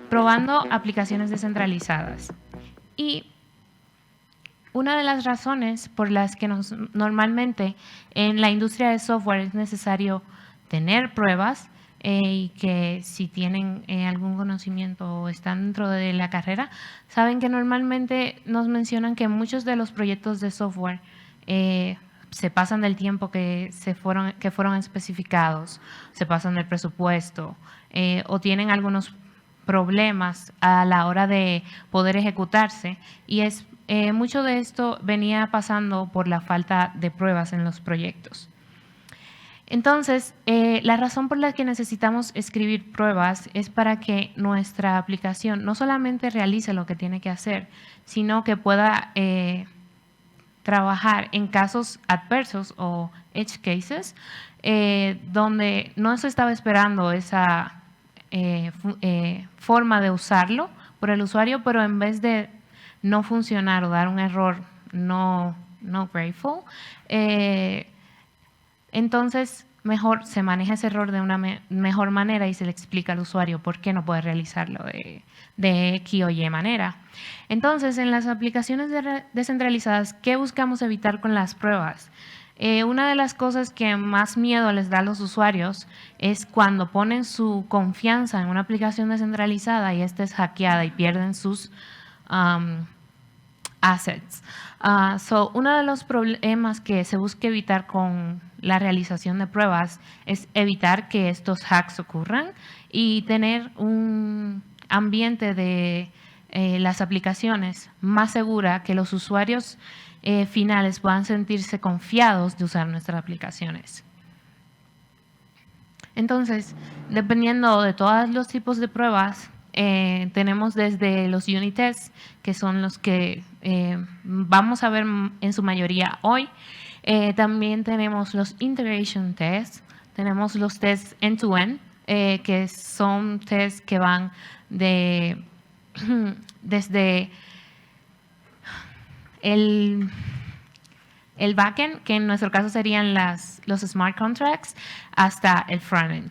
Probando aplicaciones descentralizadas. Y una de las razones por las que normalmente en la industria de software es necesario tener pruebas y que si tienen algún conocimiento o están dentro de la carrera, saben que normalmente nos mencionan que muchos de los proyectos de software se pasan del tiempo que fueron especificados, se pasan del presupuesto o tienen algunos problemas a la hora de poder ejecutarse, y mucho de esto venía pasando por la falta de pruebas en los proyectos. Entonces, la razón por la que necesitamos escribir pruebas es para que nuestra aplicación no solamente realice lo que tiene que hacer, sino que pueda trabajar en casos adversos o edge cases, donde no se estaba esperando esa forma de usarlo por el usuario, pero en vez de no funcionar o dar un error no grateful, entonces mejor se maneja ese error de una mejor manera y se le explica al usuario por qué no puede realizarlo de X o Y manera. Entonces, en las aplicaciones descentralizadas, ¿qué buscamos evitar con las pruebas? Una de las cosas que más miedo les da a los usuarios es cuando ponen su confianza en una aplicación descentralizada y esta es hackeada y pierden sus assets. Uno de los problemas que se busca evitar con la realización de pruebas es evitar que estos hacks ocurran y tener un ambiente de las aplicaciones más segura, que los usuarios finales puedan sentirse confiados de usar nuestras aplicaciones. Entonces, dependiendo de todos los tipos de pruebas, tenemos desde los unit tests, que son los que vamos a ver en su mayoría hoy. También tenemos los integration tests, tenemos los tests end-to-end, que son tests que van desde el backend, que en nuestro caso serían los smart contracts, hasta el frontend.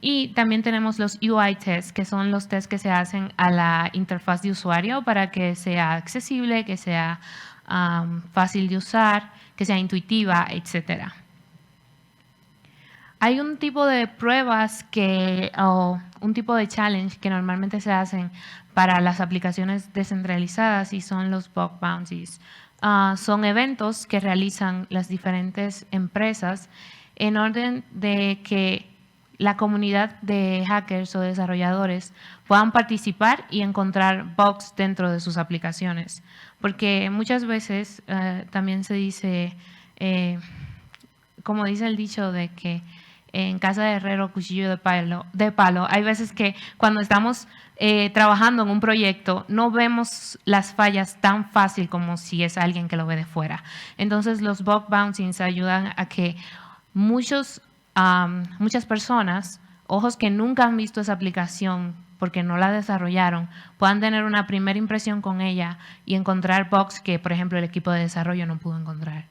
Y también tenemos los UI tests, que son los tests que se hacen a la interfaz de usuario para que sea accesible, que sea fácil de usar, que sea intuitiva, etc. Hay un tipo de pruebas o un tipo de challenge que normalmente se hacen para las aplicaciones descentralizadas y son los bug bounties. Son eventos que realizan las diferentes empresas en orden de que la comunidad de hackers o desarrolladores puedan participar y encontrar bugs dentro de sus aplicaciones. Porque muchas veces también se dice, como dice el dicho de que en casa de herrero, cuchillo de palo, hay veces que cuando estamos trabajando en un proyecto no vemos las fallas tan fácil como si es alguien que lo ve de fuera. Entonces los bug bouncings ayudan a que muchas personas, ojos que nunca han visto esa aplicación porque no la desarrollaron, puedan tener una primera impresión con ella y encontrar bugs que, por ejemplo, el equipo de desarrollo no pudo encontrar.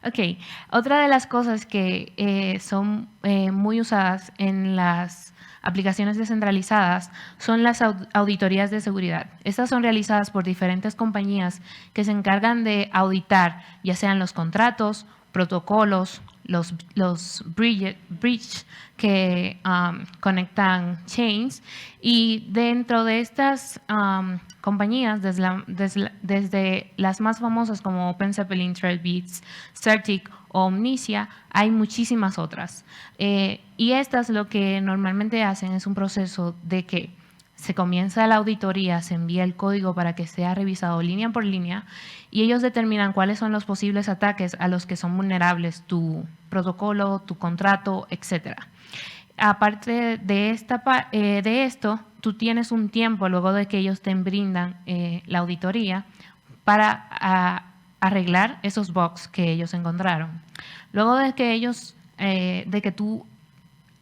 Ok, otra de las cosas que son muy usadas en las aplicaciones descentralizadas son las auditorías de seguridad. Estas son realizadas por diferentes compañías que se encargan de auditar ya sean los contratos, protocolos, los bridge que conectan chains, y dentro de estas compañías, desde las más famosas como OpenZeppelin, Trailbeats, Certic o Omnicia, hay muchísimas otras. Y estas lo que normalmente hacen es un proceso de que se comienza la auditoría, se envía el código para que sea revisado línea por línea y ellos determinan cuáles son los posibles ataques a los que son vulnerables tu protocolo, tu contrato, etc. Aparte de esto, tú tienes un tiempo luego de que ellos te brindan la auditoría para arreglar esos bugs que ellos encontraron. Luego de que tú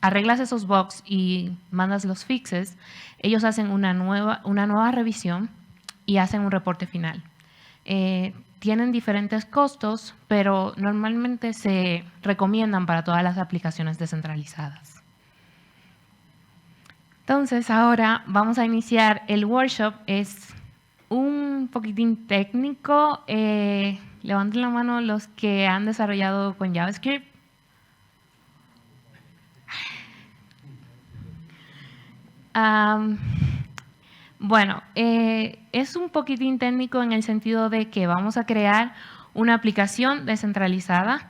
arreglas esos bugs y mandas los fixes, ellos hacen una nueva revisión y hacen un reporte final. Tienen diferentes costos, pero normalmente se recomiendan para todas las aplicaciones descentralizadas. Entonces, ahora vamos a iniciar el workshop. Es un poquitín técnico. Levanten la mano los que han desarrollado con JavaScript. Bueno, es un poquitín técnico en el sentido de que vamos a crear una aplicación descentralizada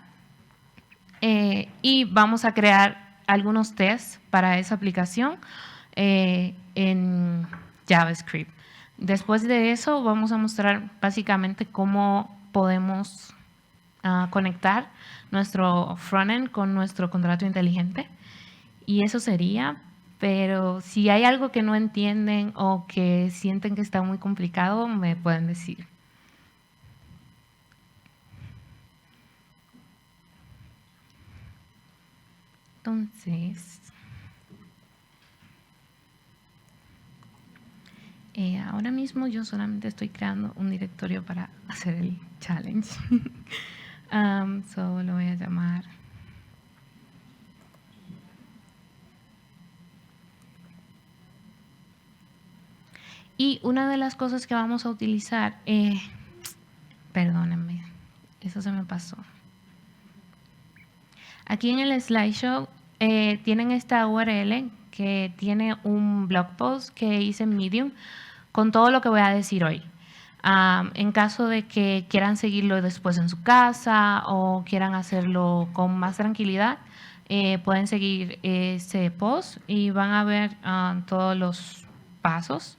y vamos a crear algunos tests para esa aplicación en JavaScript. Después de eso vamos a mostrar básicamente cómo podemos conectar nuestro frontend con nuestro contrato inteligente. Y eso sería, pero si hay algo que no entienden o que sienten que está muy complicado, me pueden decir. Entonces, ahora mismo yo solamente estoy creando un directorio para hacer el challenge. So lo voy a llamar. Y una de las cosas que vamos a utilizar, perdónenme, eso se me pasó. Aquí en el slideshow tienen esta URL que tiene un blog post que hice en Medium con todo lo que voy a decir hoy. En caso de que quieran seguirlo después en su casa o quieran hacerlo con más tranquilidad, pueden seguir ese post y van a ver todos los pasos.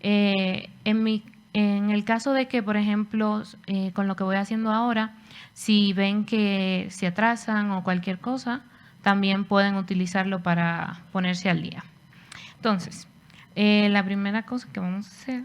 En el caso de que, por ejemplo, con lo que voy haciendo ahora, si ven que se atrasan o cualquier cosa, también pueden utilizarlo para ponerse al día. Entonces, la primera cosa que vamos a hacer,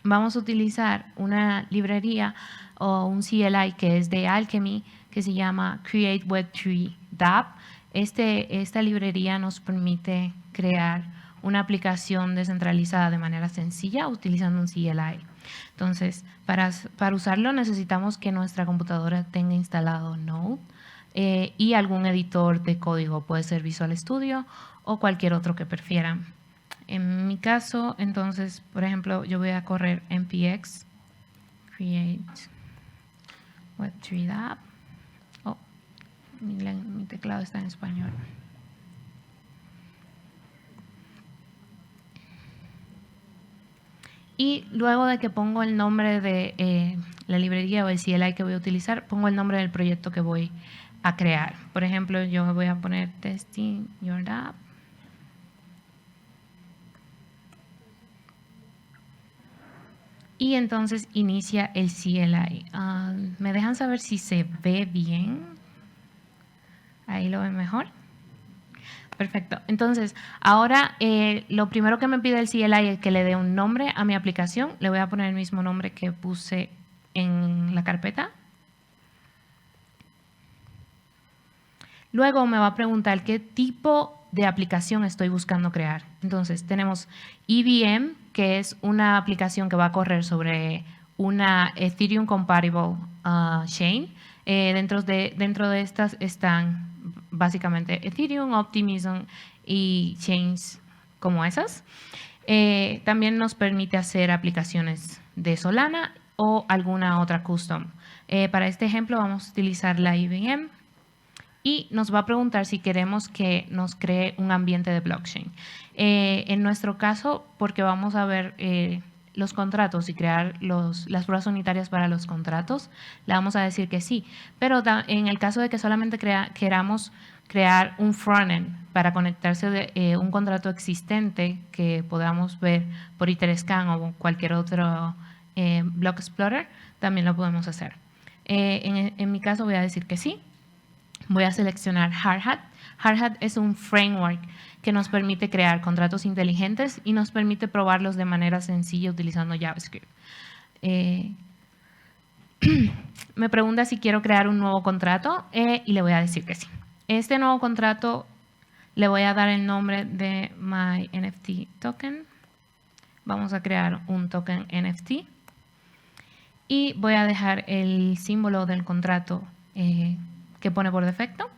vamos a utilizar una librería o un CLI que es de Alchemy, que se llama Create Web3 dApp. Esta librería nos permite crear una aplicación descentralizada de manera sencilla utilizando un CLI. Entonces, para usarlo necesitamos que nuestra computadora tenga instalado Node y algún editor de código, puede ser Visual Studio o cualquier otro que prefieran. En mi caso, entonces, por ejemplo, yo voy a correr npx create web3 dApp. Oh, mi teclado está en español. Y luego de que pongo el nombre de la librería o el CLI que voy a utilizar, pongo el nombre del proyecto que voy a crear. Por ejemplo, yo voy a poner testing your app. Y entonces inicia el CLI. ¿Me dejan saber si se ve bien? Ahí lo ven mejor. Perfecto. Entonces, ahora lo primero que me pide el CLI es que le dé un nombre a mi aplicación. Le voy a poner el mismo nombre que puse en la carpeta. Luego me va a preguntar qué tipo de aplicación estoy buscando crear. Entonces, tenemos EVM, que es una aplicación que va a correr sobre una Ethereum Compatible Chain. Dentro de estas están básicamente Ethereum, Optimism y chains como esas. También nos permite hacer aplicaciones de Solana o alguna otra custom. Para este ejemplo vamos a utilizar la EVM y nos va a preguntar si queremos que nos cree un ambiente de blockchain. En nuestro caso, porque vamos a ver los contratos y crear las pruebas unitarias para los contratos, le vamos a decir que sí. Pero en el caso de que solamente queramos crear un frontend para conectarse de un contrato existente que podamos ver por Etherscan o cualquier otro Block Explorer, también lo podemos hacer. En mi caso voy a decir que sí. Voy a seleccionar Hardhat. Hardhat es un framework que nos permite crear contratos inteligentes y nos permite probarlos de manera sencilla utilizando JavaScript. Me pregunta si quiero crear un nuevo contrato y le voy a decir que sí. Este nuevo contrato le voy a dar el nombre de my NFT token. vamos a crear un token NFT y voy a dejar el símbolo del contrato que pone por defecto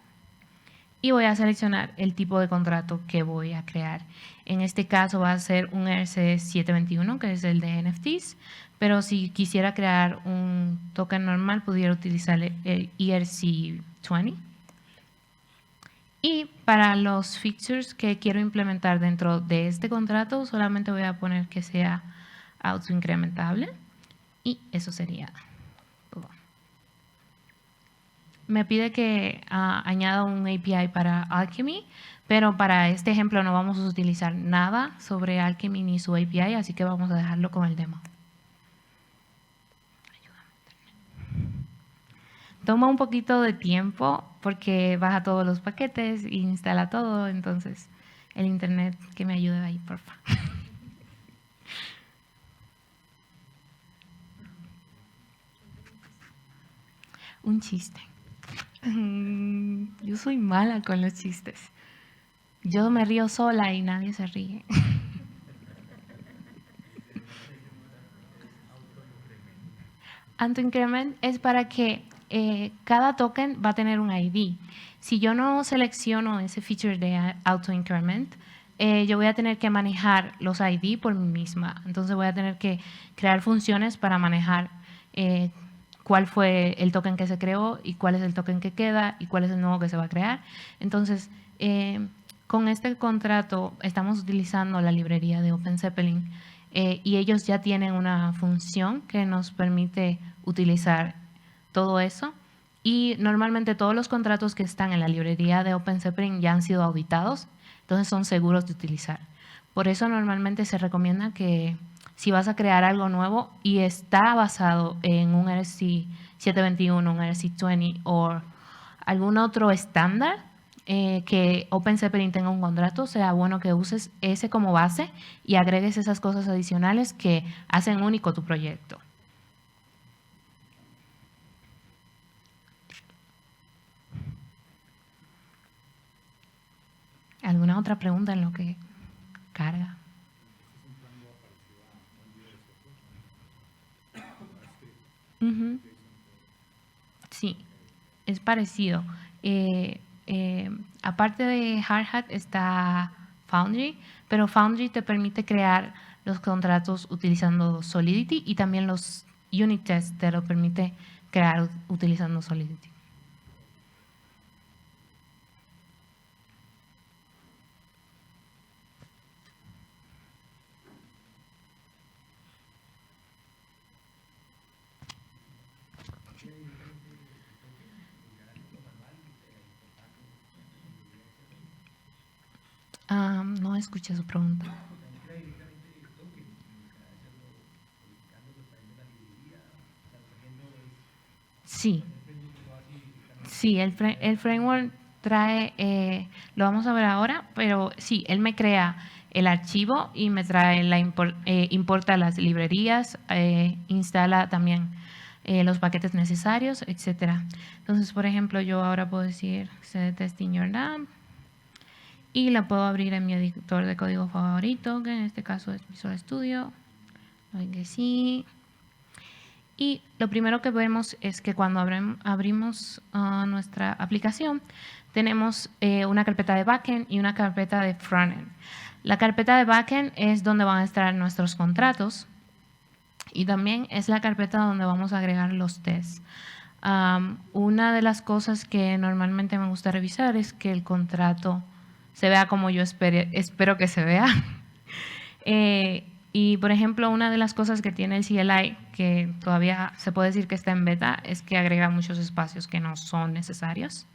y voy a seleccionar el tipo de contrato que voy a crear. En este caso va a ser un ERC-721, que es el de NFTs, pero si quisiera crear un token normal, pudiera utilizar el ERC-20. Y para los features que quiero implementar dentro de este contrato, solamente voy a poner que sea autoincrementable y eso sería todo. Me pide que añada un API para Alchemy, pero para este ejemplo no vamos a utilizar nada sobre Alchemy ni su API, así que vamos a dejarlo con el demo. Toma un poquito de tiempo porque baja todos los paquetes e instala todo, entonces el internet que me ayude ahí, por favor. Un chiste. Yo soy mala con los chistes. Yo me río sola y nadie se ríe. Autoincrement es para que cada token va a tener un ID. Si yo no selecciono ese feature de autoincrement, yo voy a tener que manejar los ID por mí misma. Entonces voy a tener que crear funciones para manejar cuál fue el token que se creó y cuál es el token que queda y cuál es el nuevo que se va a crear. Entonces, con este contrato estamos utilizando la librería de OpenZeppelin y ellos ya tienen una función que nos permite utilizar todo eso. Y normalmente todos los contratos que están en la librería de OpenZeppelin ya han sido auditados, entonces son seguros de utilizar. Por eso normalmente se recomienda que si vas a crear algo nuevo y está basado en un ERC-721, un ERC-20 o algún otro estándar que OpenZeppelin tenga un contrato, sea bueno que uses ese como base y agregues esas cosas adicionales que hacen único tu proyecto. ¿Alguna otra pregunta en lo que carga? Sí, es parecido. Aparte de Hardhat está Foundry, pero Foundry te permite crear los contratos utilizando Solidity y también los unit tests te lo permite crear utilizando Solidity. No escuché su pregunta. Sí. Sí, el framework trae, lo vamos a ver ahora, pero sí, él me crea el archivo y me trae importa las librerías, instala también los paquetes necesarios, etcétera. Entonces, por ejemplo, yo ahora puedo decir set testing your lab y la puedo abrir en mi editor de código favorito, que en este caso es Visual Studio. Que sí. Y lo primero que vemos es que cuando abrimos nuestra aplicación, tenemos una carpeta de backend y una carpeta de frontend. La carpeta de backend es donde van a estar nuestros contratos y también es la carpeta donde vamos a agregar los tests. Una de las cosas que normalmente me gusta revisar es que el contrato se vea como yo espero que se vea. Y, por ejemplo, una de las cosas que tiene el CLI, que todavía se puede decir que está en beta, es que agrega muchos espacios que no son necesarios.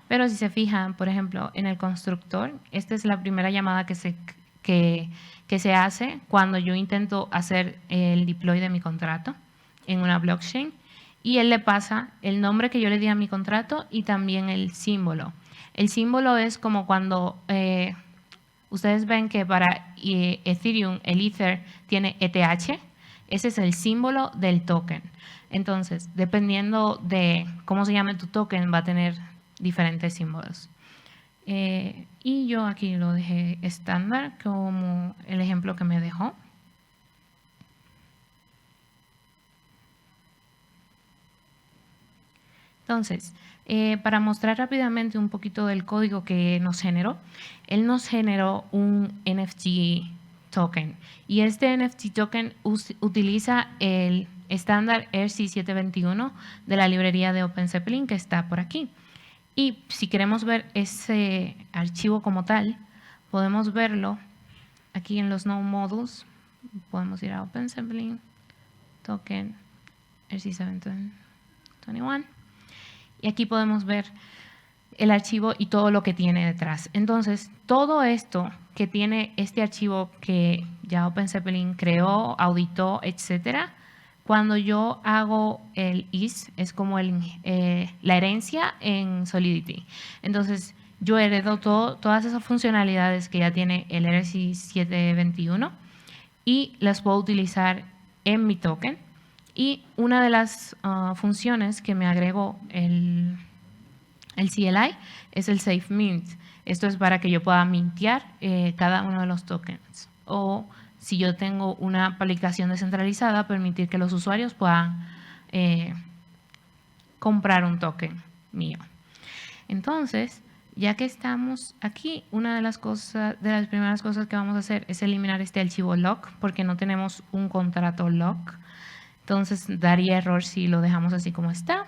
Pero si se fijan, por ejemplo, en el constructor, esta es la primera llamada que se hace cuando yo intento hacer el deploy de mi contrato en una blockchain. Y él le pasa el nombre que yo le di a mi contrato y también el símbolo. El símbolo es como cuando ustedes ven que para Ethereum el Ether tiene ETH, ese es el símbolo del token. Entonces, dependiendo de cómo se llame tu token, va a tener diferentes símbolos. Y yo aquí lo dejé estándar como el ejemplo que me dejó. Entonces, para mostrar rápidamente un poquito del código que nos generó, él nos generó un NFT token. Y este NFT token utiliza el estándar ERC-721 de la librería de OpenZeppelin que está por aquí. Y si queremos ver ese archivo como tal, podemos verlo aquí en los Node Modules. Podemos ir a OpenZeppelin, token ERC-721. Y aquí podemos ver el archivo y todo lo que tiene detrás. Entonces, todo esto que tiene este archivo que ya OpenZeppelin creó, auditó, etcétera, cuando yo hago el is, es como la herencia en Solidity. Entonces, yo heredo todas esas funcionalidades que ya tiene el ERC 721 y las puedo utilizar en mi token. Y una de las funciones que me agregó el CLI es el Safe Mint. Esto es para que yo pueda mintear cada uno de los tokens. O si yo tengo una aplicación descentralizada, permitir que los usuarios puedan comprar un token mío. Entonces, ya que estamos aquí, una de las primeras cosas que vamos a hacer es eliminar este archivo lock, porque no tenemos un contrato lock. Entonces, daría error si lo dejamos así como está.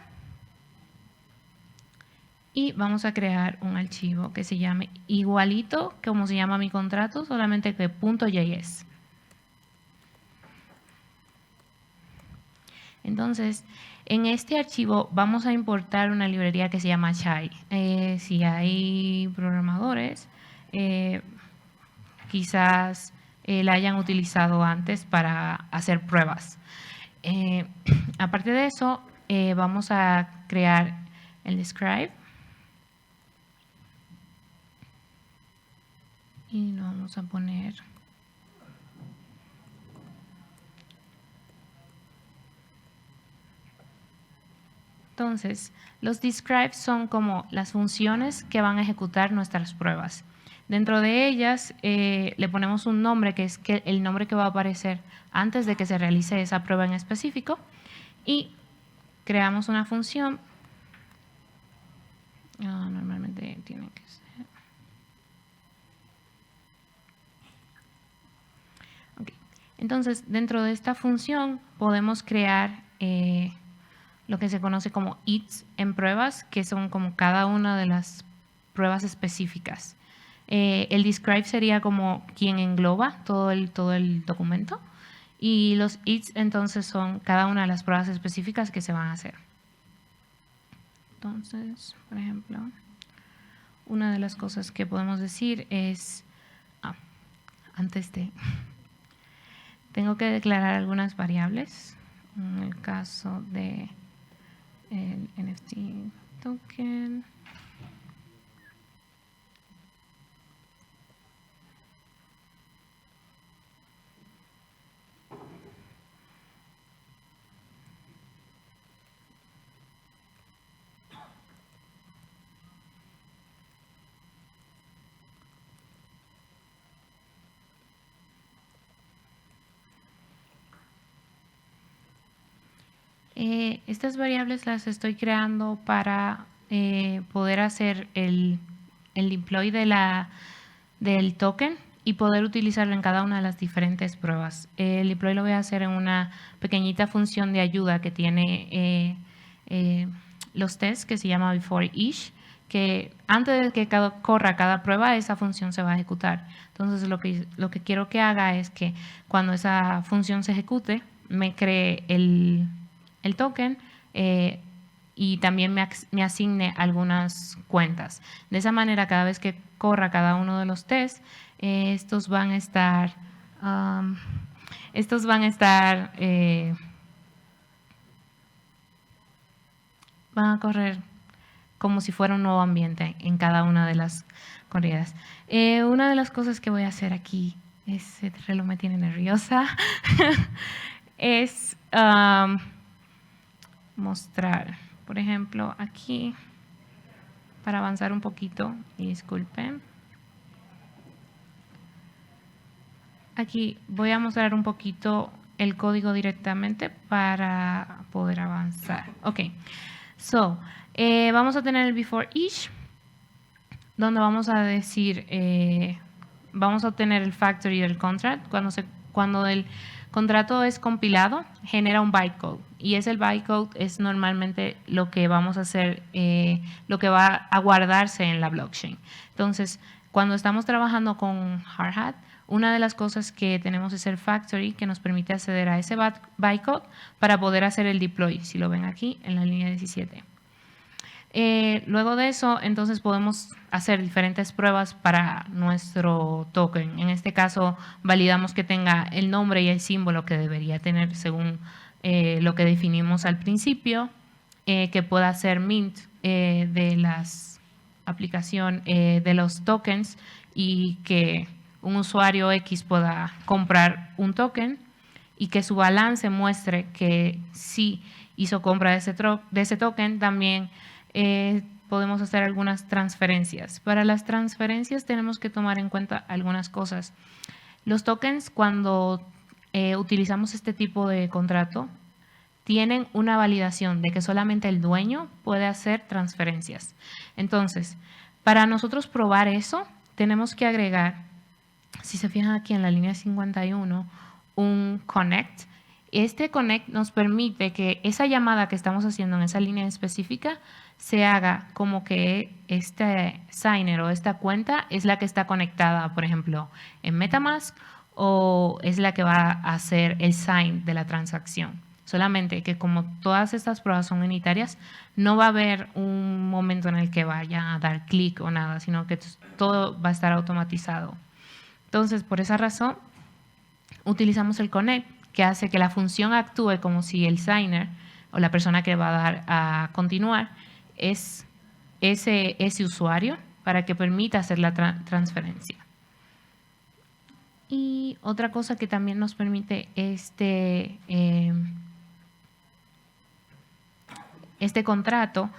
Y vamos a crear un archivo que se llame igualito como se llama mi contrato, solamente que .js. Entonces, en este archivo vamos a importar una librería que se llama Chai. Si hay programadores, quizás la hayan utilizado antes para hacer pruebas. Aparte de eso, vamos a crear el describe. Y lo vamos a poner entonces, los describes son como las funciones que van a ejecutar nuestras pruebas. Dentro de ellas le ponemos un nombre que es el nombre que va a aparecer antes de que se realice esa prueba en específico y creamos una función. Normalmente tiene que ser. Okay. Entonces, dentro de esta función podemos crear lo que se conoce como its en pruebas, que son como cada una de las pruebas específicas. El describe sería como quien engloba todo el documento y los its entonces son cada una de las pruebas específicas que se van a hacer. Entonces, por ejemplo, una de las cosas que podemos decir es, antes de, tengo que declarar algunas variables. En el caso de el NFT token. Estas variables las estoy creando para poder hacer el deploy del token y poder utilizarlo en cada una de las diferentes pruebas. El deploy lo voy a hacer en una pequeñita función de ayuda que tiene los tests que se llama before each, que antes de que corra cada prueba, esa función se va a ejecutar. Entonces, lo que quiero que haga es que cuando esa función se ejecute, me cree el token y también me asigne algunas cuentas. De esa manera, cada vez que corra cada uno de los tests, estos van a estar van a correr como si fuera un nuevo ambiente en cada una de las corridas. Una de las cosas que voy a hacer aquí, ese reloj me tiene nerviosa, es mostrar, por ejemplo, aquí, para avanzar un poquito, y disculpen. Aquí voy a mostrar un poquito el código directamente para poder avanzar. Ok, Vamos a tener el before each, donde vamos a decir, vamos a obtener el factory del contract. Cuando el contrato es compilado, genera un bytecode. Y ese bytecode es normalmente lo que vamos a hacer, lo que va a guardarse en la blockchain. Entonces, cuando estamos trabajando con Hardhat, una de las cosas que tenemos es el factory, que nos permite acceder a ese bytecode para poder hacer el deploy, si lo ven aquí en la línea 17. Luego de eso, entonces podemos hacer diferentes pruebas para nuestro token. En este caso, validamos que tenga el nombre y el símbolo que debería tener según lo que definimos al principio, que pueda ser mint de las aplicación de los tokens y que un usuario X pueda comprar un token y que su balance muestre que sí hizo compra de ese token. También podemos hacer algunas transferencias. Para las transferencias tenemos que tomar en cuenta algunas cosas. Los tokens, cuando utilizamos este tipo de contrato, tienen una validación de que solamente el dueño puede hacer transferencias. Entonces, para nosotros probar eso, tenemos que agregar, si se fijan aquí en la línea 51, un connect. Este connect nos permite que esa llamada que estamos haciendo en esa línea específica se haga como que este signer o esta cuenta es la que está conectada, por ejemplo, en MetaMask, o es la que va a hacer el sign de la transacción. Solamente que como todas estas pruebas son unitarias, no va a haber un momento en el que vaya a dar clic o nada, sino que todo va a estar automatizado. Entonces, por esa razón, utilizamos el connect, que hace que la función actúe como si el signer o la persona que va a dar a continuar es ese usuario, para que permita hacer la transferencia. Y otra cosa que también nos permite este contrato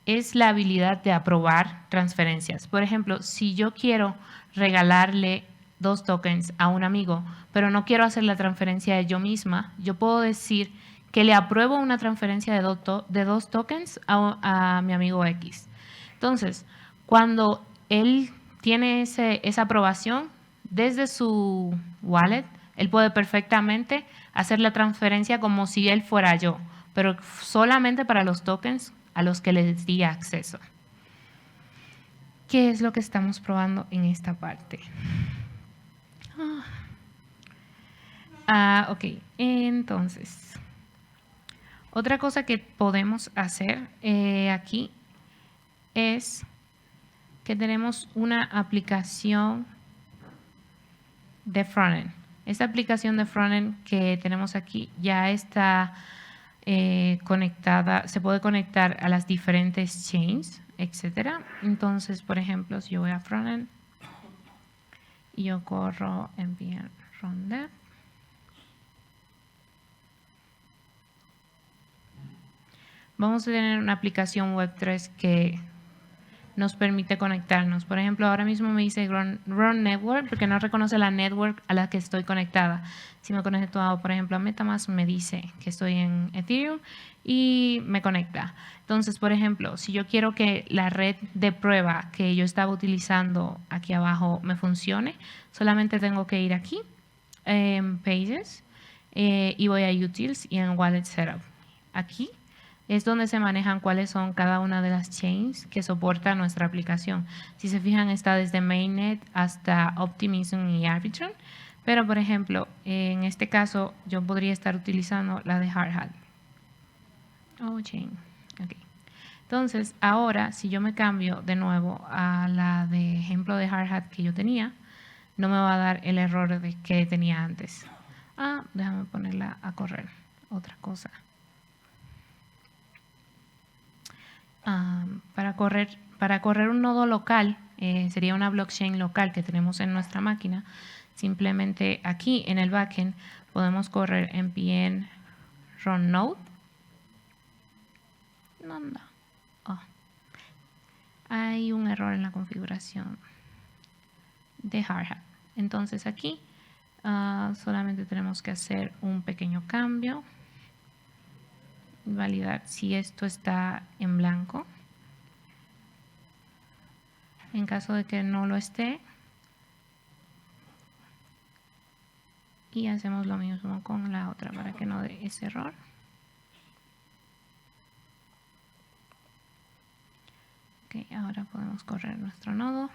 es la habilidad de aprobar transferencias. Por ejemplo, si yo quiero regalarle 2 tokens a un amigo, pero no quiero hacer la transferencia de yo misma, yo puedo decir que le apruebo una transferencia de 2 tokens a mi amigo X. Entonces, cuando él tiene esa aprobación, desde su wallet, él puede perfectamente hacer la transferencia como si él fuera yo, pero solamente para los tokens a los que les di acceso. ¿Qué es lo que estamos probando en esta parte? Ok, entonces, otra cosa que podemos hacer aquí es que tenemos una aplicación de frontend. Esta aplicación de frontend que tenemos aquí ya está conectada, se puede conectar a las diferentes chains, etcétera. Entonces, por ejemplo, si yo voy a frontend y yo corro npm run dev, vamos a tener una aplicación Web3 que nos permite conectarnos. Por ejemplo, ahora mismo me dice run network porque no reconoce la network a la que estoy conectada. Si me conecto, por ejemplo, a MetaMask, me dice que estoy en Ethereum y me conecta. Entonces, por ejemplo, si yo quiero que la red de prueba que yo estaba utilizando aquí abajo me funcione, solamente tengo que ir aquí en Pages y voy a Utils y en Wallet Setup. Aquí es donde se manejan cuáles son cada una de las chains que soporta nuestra aplicación. Si se fijan, está desde Mainnet hasta Optimism y Arbitrum. Pero, por ejemplo, en este caso, yo podría estar utilizando la de Hardhat. Chain. Okay. Entonces, ahora, si yo me cambio de nuevo a la de ejemplo de Hardhat que yo tenía, no me va a dar el error que tenía antes. Déjame ponerla a correr. Otra cosa. Para correr un nodo local, sería una blockchain local que tenemos en nuestra máquina. Simplemente aquí en el backend podemos correr npm run node. Hay un error en la configuración de Hardhat. Entonces aquí solamente tenemos que hacer un pequeño cambio validar si esto está en blanco. En caso de que no lo esté, y hacemos lo mismo con la otra para que no dé ese error. Ok, ahora podemos correr nuestro nodo.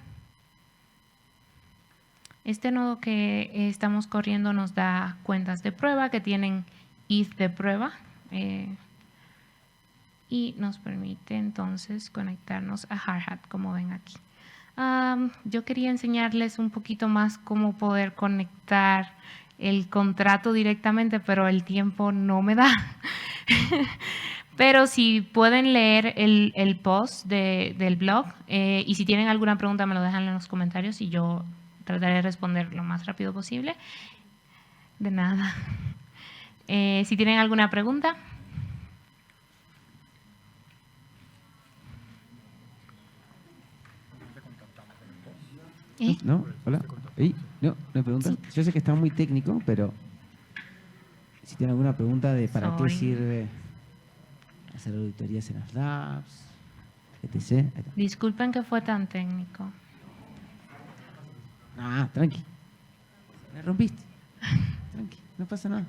Este nodo que estamos corriendo nos da cuentas de prueba que tienen if de prueba y nos permite entonces conectarnos a Hardhat, como ven aquí. Yo quería enseñarles un poquito más cómo poder conectar el contrato directamente, pero el tiempo no me da. Pero si pueden leer el post del blog y si tienen alguna pregunta me lo dejan en los comentarios y yo trataré de responder lo más rápido posible. De nada. Si tienen alguna pregunta. ¿No? ¿Hola? No hay preguntas. Sí. Yo sé que está muy técnico, pero si tienen alguna pregunta de para qué sirve hacer auditorías en las labs, etc. Disculpen que fue tan técnico. Tranqui. Me rompiste. Tranqui, no pasa nada.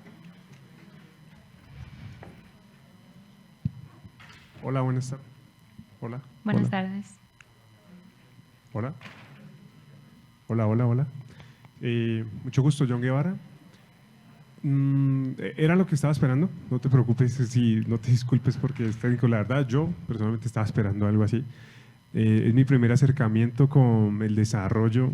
Hola, buenas tardes. Hola. Buenas tardes. Hola. Hola. Mucho gusto, John Guevara. Era lo que estaba esperando. No te preocupes, no te disculpes porque es técnico. La verdad, yo personalmente estaba esperando algo así. Es mi primer acercamiento con el desarrollo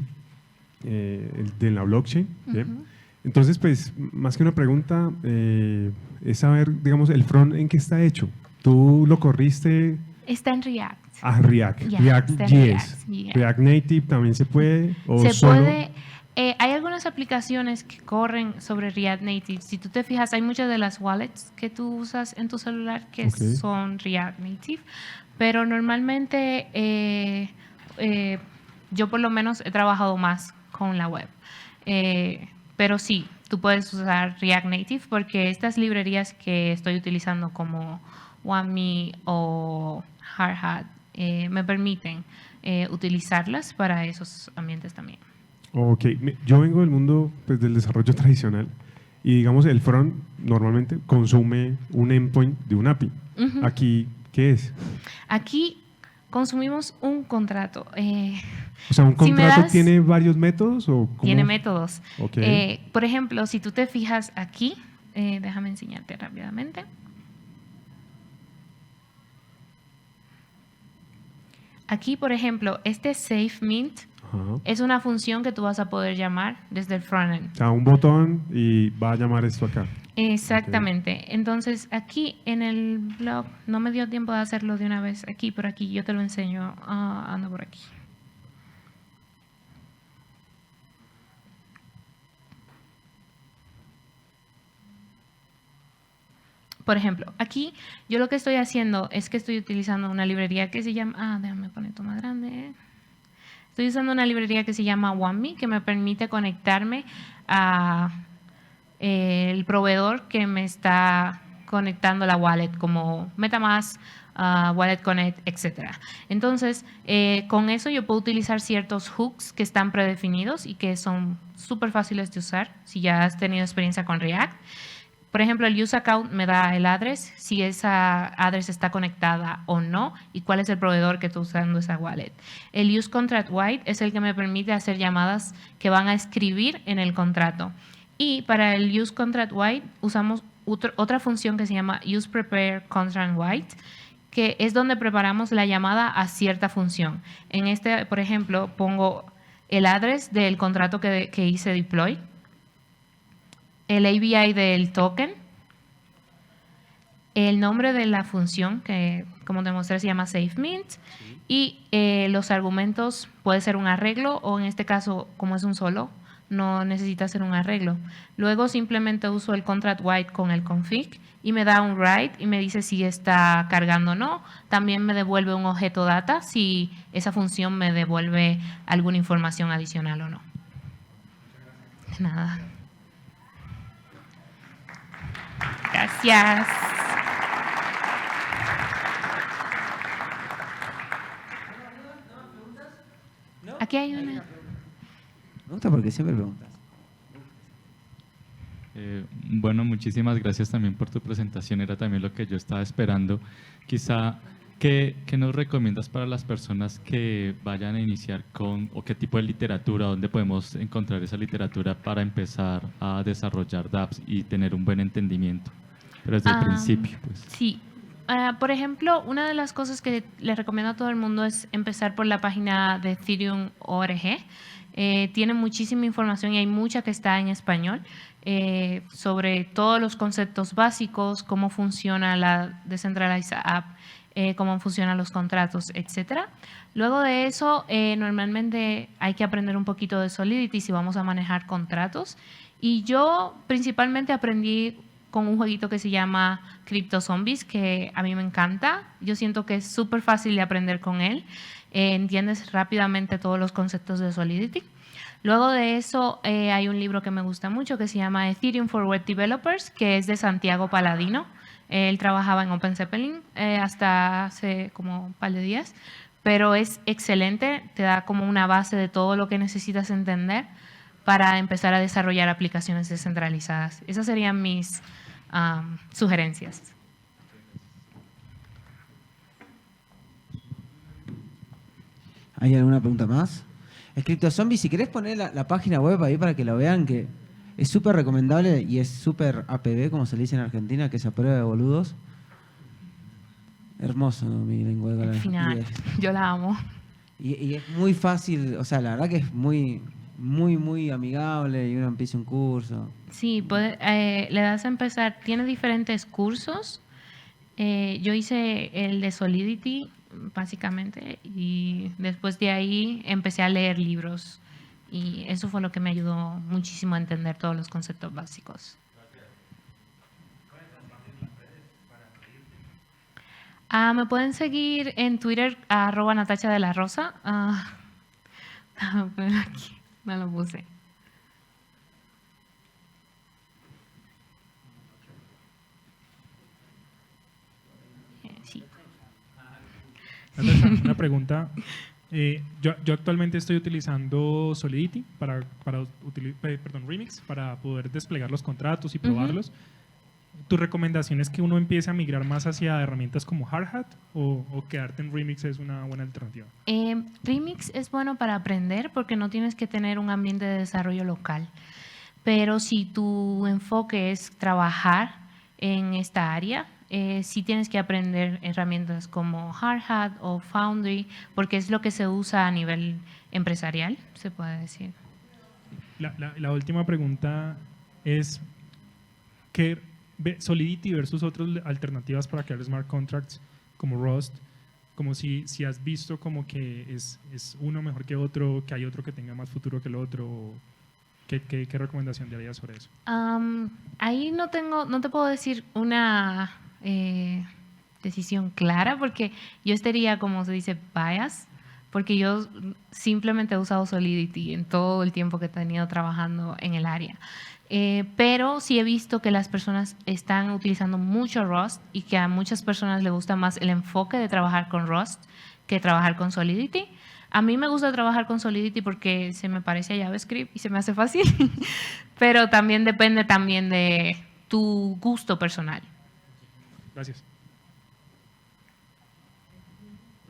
de la blockchain. ¿Bien? Entonces, pues, más que una pregunta, es saber, digamos, el front en qué está hecho. ¿Tú lo corriste? Está en React. React. React.js. React Native también se puede. Puede. Hay algunas aplicaciones que corren sobre React Native. Si tú te fijas, hay muchas de las wallets que tú usas en tu celular que son React Native. Pero normalmente yo por lo menos he trabajado más con la web. Pero sí, tú puedes usar React Native porque estas librerías que estoy utilizando como WAMI o Hardhat me permiten utilizarlas para esos ambientes también. Ok, yo vengo del mundo pues, del desarrollo tradicional y digamos el front normalmente consume un endpoint de un API. Aquí, ¿qué es? Aquí consumimos un contrato. O sea, ¿un contrato tiene varios métodos? ¿O cómo? Tiene métodos. Okay. Por ejemplo, si tú te fijas aquí, déjame enseñarte rápidamente. Aquí, por ejemplo, este SafeMint es una función que tú vas a poder llamar desde el frontend. O sea, un botón y va a llamar esto acá. Exactamente. Okay. Entonces, aquí en el blog, no me dio tiempo de hacerlo de una vez aquí, por aquí, yo te lo enseño. Ando por aquí. Por ejemplo, aquí yo lo que estoy haciendo es que estoy utilizando una librería que se llama… déjame poner esto más grande. Estoy usando una librería que se llama WAMI, que me permite conectarme a el proveedor que me está conectando la wallet, como MetaMask, Wallet Connect, etc. Entonces, con eso yo puedo utilizar ciertos hooks que están predefinidos y que son súper fáciles de usar si ya has tenido experiencia con React. Por ejemplo, el use account me da el address, si esa address está conectada o no y cuál es el proveedor que está usando esa wallet. El use contract write es el que me permite hacer llamadas que van a escribir en el contrato. Y para el use contract write usamos otra función que se llama use prepare contract write, que es donde preparamos la llamada a cierta función. En este, por ejemplo, pongo el address del contrato que hice deploy, el API del token, el nombre de la función que, como te mostré, se llama SafeMint, y los argumentos puede ser un arreglo o en este caso, como es un solo, no necesita hacer un arreglo. Luego simplemente uso el contract write con el config y me da un write y me dice si está cargando o no. También me devuelve un objeto data si esa función me devuelve alguna información adicional o no. De nada. Gracias. Aquí hay una. Me gusta porque siempre preguntas. Bueno, muchísimas gracias también por tu presentación, era también lo que yo estaba esperando. Quizá, ¿qué nos recomiendas para las personas que vayan a iniciar con, o qué tipo de literatura, dónde podemos encontrar esa literatura para empezar a desarrollar dApps y tener un buen entendimiento? Pero desde el principio, pues. Sí. Por ejemplo, una de las cosas que les recomiendo a todo el mundo es empezar por la página de Ethereum.org. Tiene muchísima información y hay mucha que está en español sobre todos los conceptos básicos, cómo funciona la Decentralized App, cómo funcionan los contratos, etcétera. Luego de eso, normalmente hay que aprender un poquito de Solidity si vamos a manejar contratos. Y yo principalmente aprendí con un jueguito que se llama Crypto Zombies, que a mí me encanta. Yo siento que es súper fácil de aprender con él. Entiendes rápidamente todos los conceptos de Solidity. Luego de eso, hay un libro que me gusta mucho que se llama Ethereum for Web Developers, que es de Santiago Paladino. Él trabajaba en OpenZeppelin hasta hace como un par de días, pero es excelente, te da como una base de todo lo que necesitas entender para empezar a desarrollar aplicaciones descentralizadas. Esas serían mis sugerencias. ¿Hay alguna pregunta más? CryptoZombie, si querés poner la página web ahí para que lo vean, que es súper recomendable y es súper APB, como se le dice en Argentina, que se aprueba de boludos. Hermoso, mi lengua. Al final, yo la amo. Y es muy fácil, o sea, la verdad que es muy, muy, muy amigable y uno empieza un curso. Sí, le das a empezar, tiene diferentes cursos. Yo hice el de Solidity, básicamente, y después de ahí empecé a leer libros. Y eso fue lo que me ayudó muchísimo a entender todos los conceptos básicos. Me pueden seguir en Twitter, @Natacha de la Rosa. Aquí, no lo puse. Sí. Natacha, una pregunta. Yo actualmente estoy utilizando Solidity Remix para poder desplegar los contratos y probarlos. ¿Tu recomendación es que uno empiece a migrar más hacia herramientas como Hardhat o quedarte en Remix es una buena alternativa? Remix es bueno para aprender porque no tienes que tener un ambiente de desarrollo local. Pero si tu enfoque es trabajar en esta área, sí tienes que aprender herramientas como Hardhat o Foundry, porque es lo que se usa a nivel empresarial, se puede decir. La última pregunta es, ¿qué Solidity versus otras alternativas para crear smart contracts como Rust? Como si has visto como que es uno mejor que otro, que hay otro que tenga más futuro que el otro. ¿Qué recomendación darías sobre eso? Ahí no te puedo decir una decisión clara, porque yo estaría, como se dice, bias, porque yo simplemente he usado Solidity en todo el tiempo que he tenido trabajando en el área. Pero sí he visto que las personas están utilizando mucho Rust y que a muchas personas les gusta más el enfoque de trabajar con Rust que trabajar con Solidity. A mí me gusta trabajar con Solidity porque se me parece a JavaScript y se me hace fácil, pero también depende también de tu gusto personal. Gracias.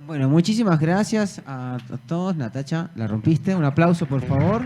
Bueno, muchísimas gracias a todos. Natacha, la rompiste. Un aplauso, por favor.